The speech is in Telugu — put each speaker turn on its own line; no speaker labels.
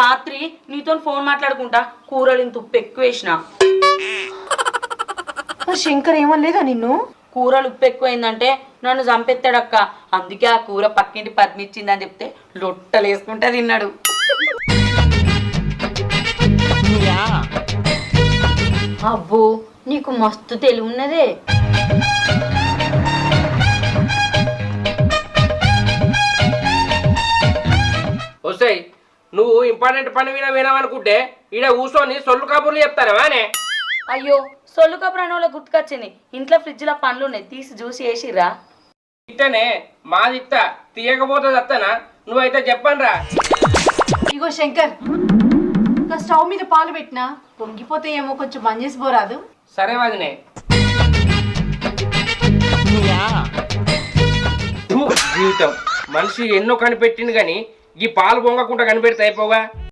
రాత్రి నీతో ఫోన్ మాట్లాడుకుంటా కూరలు ఇంత ఉప్పు ఎక్కువ వేసిన.
శంకర్ ఏమనలేదా నిన్ను?
కూరలు ఉప్పు ఎక్కువైందంటే నన్ను చంపెత్తాడక్క. అందుకే ఆ కూర పక్కింటి పద్మిచ్చిందని చెప్తే లొట్టలు వేసుకుంటా తిన్నాడు.
అబ్బో నీకు మస్తు తెలివి ఉన్నదే.
వస్తాయి నువ్వు ఇంపార్టెంట్ పని వినామనుకుంటే ఈడ కూర్చొని సొల్లు కబుర్లు చెప్తానవానే.
అయ్యో సొల్లు కబురాని వాళ్ళ గుర్తుకొచ్చింది. ఇంట్లో ఫ్రిడ్జ్లో పండ్లు ఉన్నాయి, తీసి జ్యూస్ వేసిర్రా.
ఇట్టనే మాదిత్త తీయకపోతే వస్తానా? నువ్వైతే చెప్పనురా.
ఇగో శంకర్, ఇంకా స్టవ్ మీద పాలు పెట్టినా పొంగిపోతే ఏమో, కొంచెం బంద్ చేసి పోరాదు.
సరే వదినే. జీవితం మనిషి ఎన్నో కనిపెట్టింది కానీ ఈ పాలు పొంగకుండా కనిపెడితే అయిపోగా.